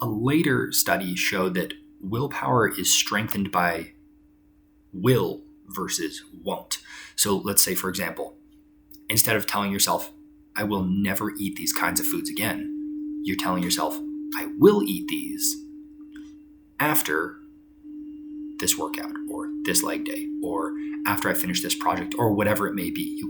a later study showed that willpower is strengthened by will versus won't. So let's say, for example, instead of telling yourself, I will never eat these kinds of foods again, you're telling yourself, I will eat these after this workout or this leg day or after I finish this project or whatever it may be.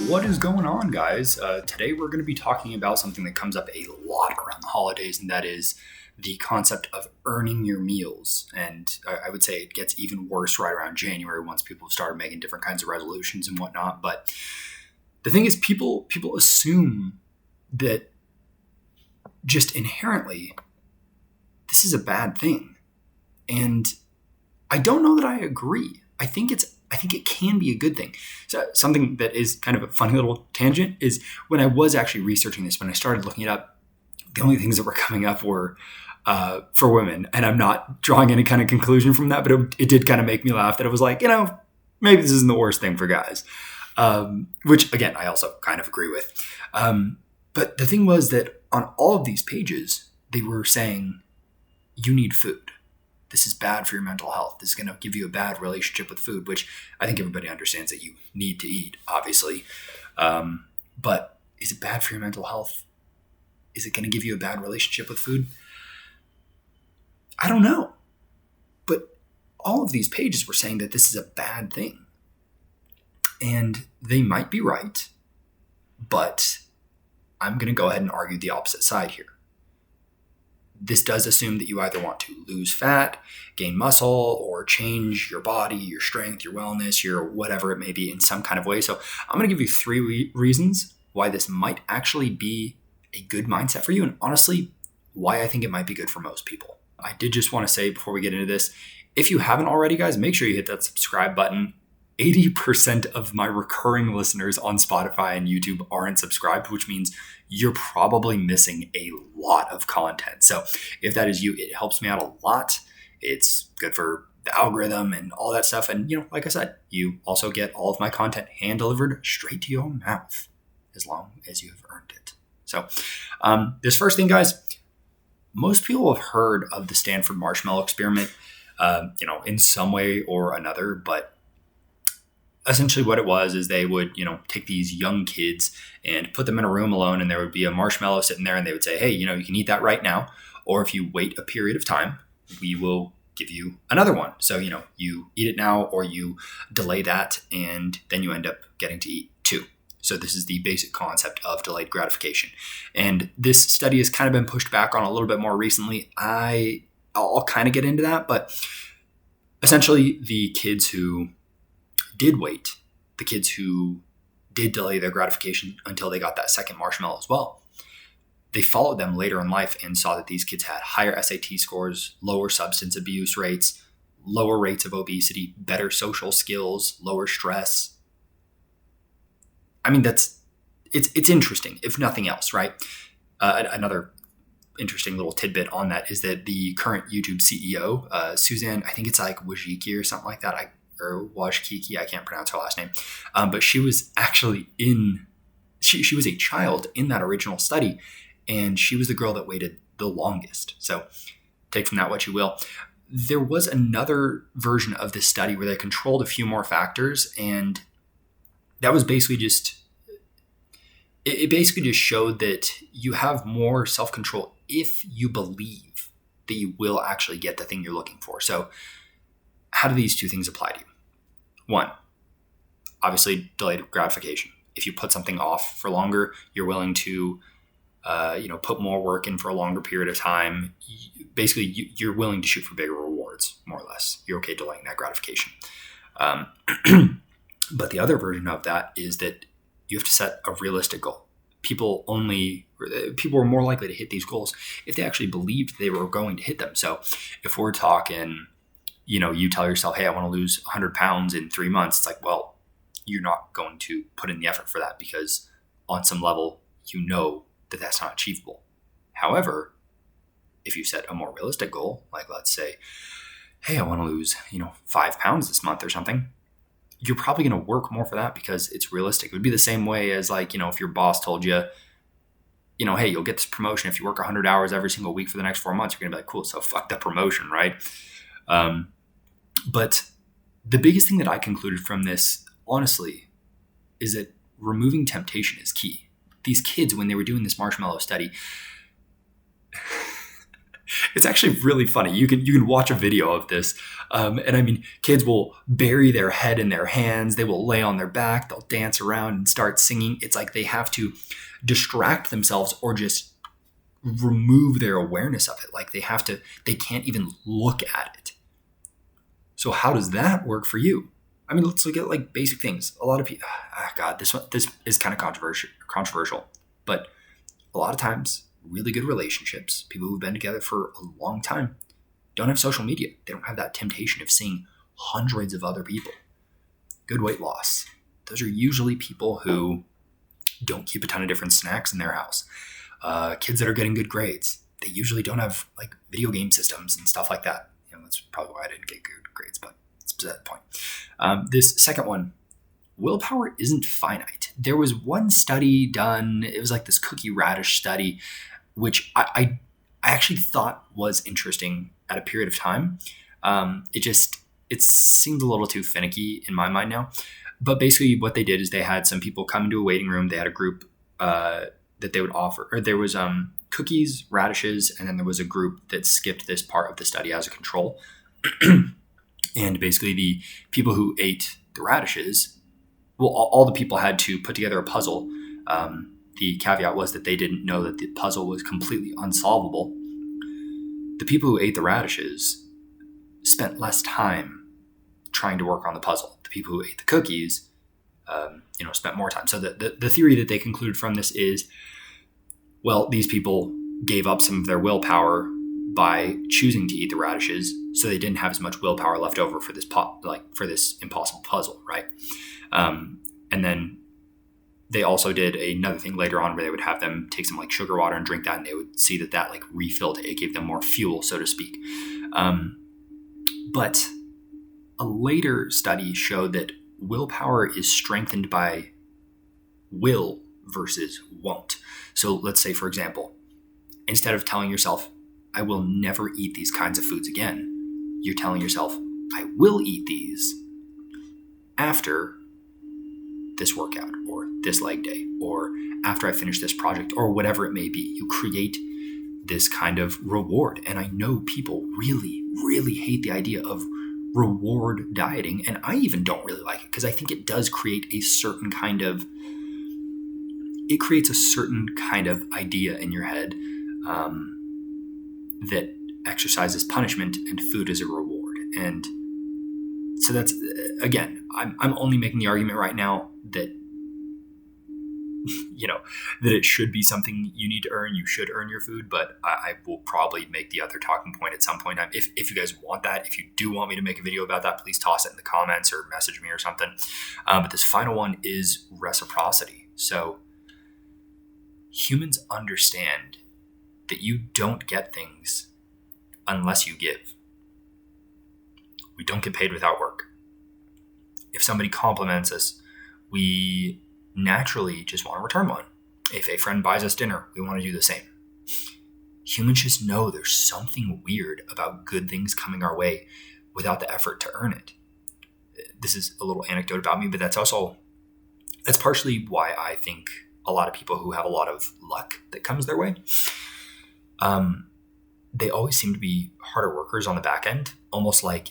What is going on, guys? Today we're going to be talking about something that comes up a lot around the holidays, and that is the concept of earning your meals. And I would say it gets even worse right around January once people start making different kinds of resolutions and whatnot. But the thing is, people assume that just inherently this is a bad thing. And I don't know that I agree. I think it can be a good thing. So something that is kind of a funny little tangent is when I was actually researching this, when I started looking it up, the only things that were coming up were for women. And I'm not drawing any kind of conclusion from that, but it did kind of make me laugh that it was like, maybe this isn't the worst thing for guys. Which again, I also kind of agree with. But the thing was that on all of these pages, they were saying, you need food. This is bad for your mental health. This is going to give you a bad relationship with food, which I think everybody understands that you need to eat, obviously. But is it bad for your mental health? Is it going to give you a bad relationship with food? I don't know. But all of these pages were saying that this is a bad thing. And they might be right, but I'm going to go ahead and argue the opposite side here. This does assume that you either want to lose fat, gain muscle, or change your body, your strength, your wellness, your whatever it may be in some kind of way. So I'm going to give you three reasons why this might actually be a good mindset for you, and honestly, why I think it might be good for most people. I did just want to say before we get into this, if you haven't already, guys, make sure you hit that subscribe button. 80% of my recurring listeners on Spotify and YouTube aren't subscribed, which means you're probably missing a lot of content. So if that is you, it helps me out a lot. It's good for the algorithm and all that stuff. And, like I said, you also get all of my content hand delivered straight to your mouth as long as you have earned it. So this first thing, guys, most people have heard of the Stanford Marshmallow experiment, in some way or another, but essentially what it was is they would, take these young kids and put them in a room alone, and there would be a marshmallow sitting there, and they would say, hey, you can eat that right now. Or if you wait a period of time, we will give you another one. So, you eat it now or you delay that, and then you end up getting to eat two. So this is the basic concept of delayed gratification. And this study has kind of been pushed back on a little bit more recently. I'll kind of get into that, but essentially the kids who did wait, the kids who did delay their gratification until they got that second marshmallow as well, they followed them later in life and saw that these kids had higher SAT scores, lower substance abuse rates, lower rates of obesity, better social skills, lower stress. I mean, it's interesting, if nothing else, right? Another interesting little tidbit on that is that the current YouTube CEO, Suzanne, I think it's like Wojcicki or something like that, or Wojcicki, I can't pronounce her last name, but she was actually she was a child in that original study, and she was the girl that waited the longest. So take from that what you will. There was another version of this study where they controlled a few more factors, and that was basically it basically just showed that you have more self-control if you believe that you will actually get the thing you're looking for. So how do these two things apply to you? One, obviously delayed gratification. If you put something off for longer, you're willing to, put more work in for a longer period of time. Basically, you're willing to shoot for bigger rewards, more or less. You're okay delaying that gratification. But the other version of that is that you have to set a realistic goal. People were more likely to hit these goals if they actually believed they were going to hit them. So if we're talking, you tell yourself, hey, I want to lose 100 pounds in 3 months. It's like, well, you're not going to put in the effort for that because on some level, that that's not achievable. However, if you set a more realistic goal, like let's say hey, I want to lose, 5 pounds this month or something, you're probably going to work more for that because it's realistic. It would be the same way as like, if your boss told you, hey, you'll get this promotion if you work 100 hours every single week for the next 4 months. You're going to be like, cool, so fuck that promotion, right? But the biggest thing that I concluded from this, honestly, is that removing temptation is key. These kids, when they were doing this marshmallow study, it's actually really funny. You can watch a video of this. And I mean, kids will bury their head in their hands. They will lay on their back. They'll dance around and start singing. It's like they have to distract themselves or just remove their awareness of it. Like they can't even look at it. So how does that work for you? I mean, let's look at like basic things. A lot of people, this is kind of controversial, but a lot of times, really good relationships, people who've been together for a long time, don't have social media. They don't have that temptation of seeing hundreds of other people. Good weight loss. Those are usually people who don't keep a ton of different snacks in their house. Kids that are getting good grades, they usually don't have like video game systems and stuff like that. That's probably why I didn't get good grades, but it's beside the point. This second one, willpower isn't finite. There was one study done, it was like this cookie radish study, which I actually thought was interesting at a period of time. It seemed a little too finicky in my mind now. But basically what they did is they had some people come into a waiting room. They had a group that they would offer, or there was cookies, radishes, and then there was a group that skipped this part of the study as a control. And basically the people who ate the radishes, well, all the people had to put together a puzzle. The caveat was that they didn't know that the puzzle was completely unsolvable. The people who ate the radishes spent less time trying to work on the puzzle. The people who ate the cookies, spent more time. So the theory that they concluded from this is, well, these people gave up some of their willpower by choosing to eat the radishes, so they didn't have as much willpower left over for this for this impossible puzzle, right? And then they also did another thing later on where they would have them take some like sugar water and drink that, and they would see that like refilled it. It gave them more fuel, so to speak. But a later study showed that willpower is strengthened by will versus won't. So let's say, for example, instead of telling yourself, I will never eat these kinds of foods again, you're telling yourself, I will eat these after this workout or this leg day or after I finish this project or whatever it may be. You create this kind of reward. And I know people really, really hate the idea of reward dieting. And I even don't really like it because I think it does create a certain kind of idea in your head that exercise is punishment and food is a reward. And so that's, again, I'm only making the argument right now that, that it should be something you need to earn. You should earn your food, but I will probably make the other talking point at some point. If you guys want that, if you do want me to make a video about that, please toss it in the comments or message me or something. But this final one is reciprocity. So humans understand that you don't get things unless you give. We don't get paid without work. If somebody compliments us, we naturally just want to return one. If a friend buys us dinner, we want to do the same. Humans just know there's something weird about good things coming our way without the effort to earn it. This is a little anecdote about me, but that's partially why I think a lot of people who have a lot of luck that comes their way, they always seem to be harder workers on the back end, almost like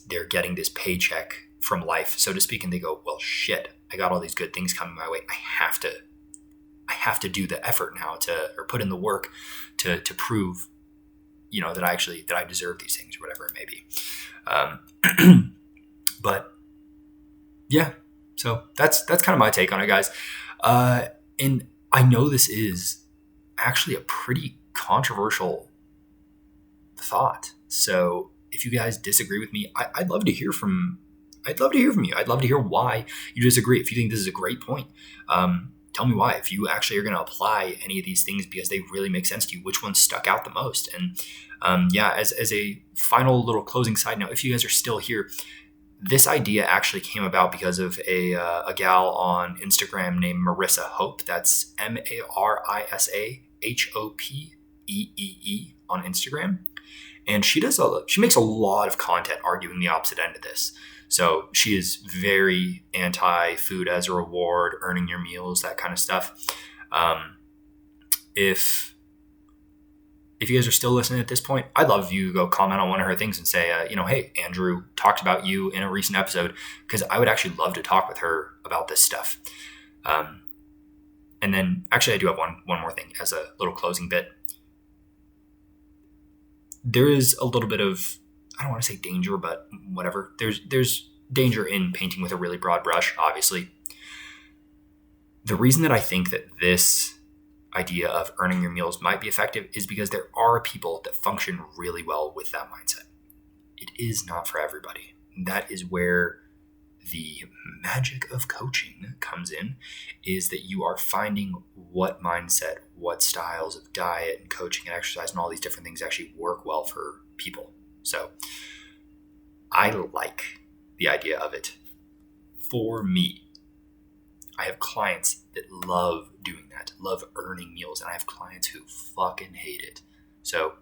they're getting this paycheck from life, so to speak, and they go, well, shit, I got all these good things coming my way. I have to do the effort now or put in the work to prove, that I deserve these things or whatever it may be. But yeah, so that's kind of my take on it, guys. And I know this is actually a pretty controversial thought. So if you guys disagree with me, I'd love to hear from you. I'd love to hear why you disagree. If you think this is a great point, tell me why. If you actually are going to apply any of these things because they really make sense to you, which one stuck out the most? And as a final little closing side note, if you guys are still here, this idea actually came about because of a gal on Instagram named Marissa Hope. That's MARISA HOPEEE on Instagram. And she makes a lot of content arguing the opposite end of this. So she is very anti-food as a reward, earning your meals, that kind of stuff. If you guys are still listening at this point, I'd love if you go comment on one of her things and say, hey, Andrew talked about you in a recent episode, because I would actually love to talk with her about this stuff. And then actually I do have one more thing as a little closing bit. There is a little bit of, I don't want to say danger, but whatever. There's danger in painting with a really broad brush, obviously. The reason that I think that this idea of earning your meals might be effective is because there are people that function really well with that mindset. It is not for everybody. That is where the magic of coaching comes in, is that you are finding what mindset, what styles of diet and coaching and exercise and all these different things actually work well for people. So I like the idea of it. For me, I have clients that love doing that, love earning meals, and I have clients who fucking hate it. So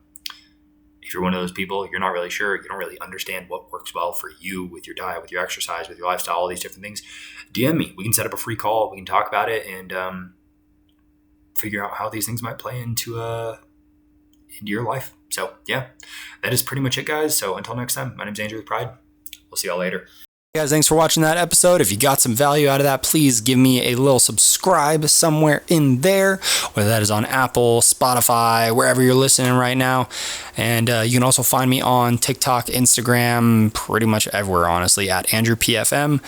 if you're one of those people, you're not really sure, you don't really understand what works well for you with your diet, with your exercise, with your lifestyle, all these different things, DM me. We can set up a free call. We can talk about it and figure out how these things might play into your life. So yeah, that is pretty much it, guys. So until next time, my name's Andrew with Pride. We'll see y'all later. Hey guys, thanks for watching that episode. If you got some value out of that, please give me a little subscribe somewhere in there, whether that is on Apple, Spotify, wherever you're listening right now. And you can also find me on TikTok, Instagram, pretty much everywhere, honestly, at Andrew PFM.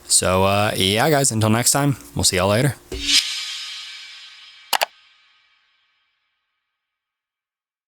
So yeah, guys, until next time, we'll see y'all later.